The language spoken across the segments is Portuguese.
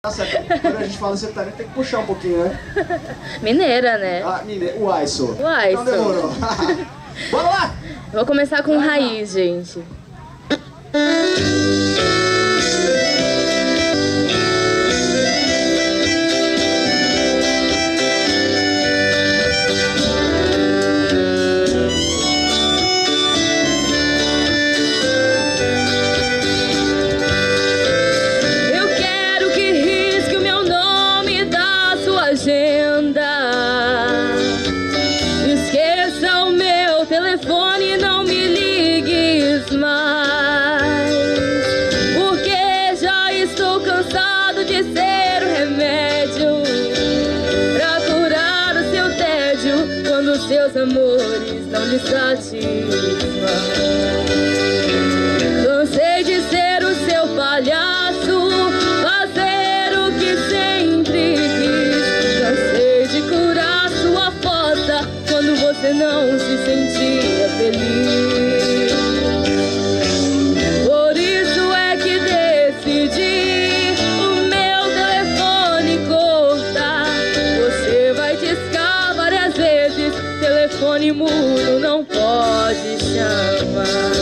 Tá certo. Quando a gente fala sertanejo, tem que puxar um pouquinho, né? Mineira, né? Ah, mineira. Uai, sou. Uai, então demorou. Bora lá! Vou começar com raiz, gente. Esqueça o meu telefone, não me ligues mais, porque já estou cansado de ser o remédio pra curar o seu tédio quando seus amores não lhe satisfazem. Cansei de ser o seu palhaço, fazer o que sempre quis. Cansei de curar sua fossa quando você não se sentia feliz. Por isso é que decidi o meu telefone cortar. Você vai discar várias vezes, telefone mudo não pode chamar.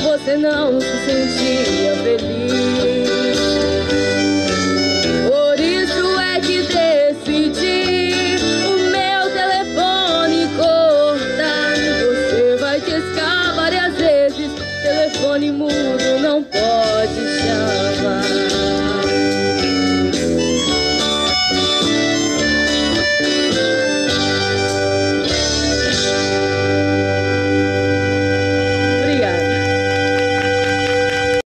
Você não se sentia feliz.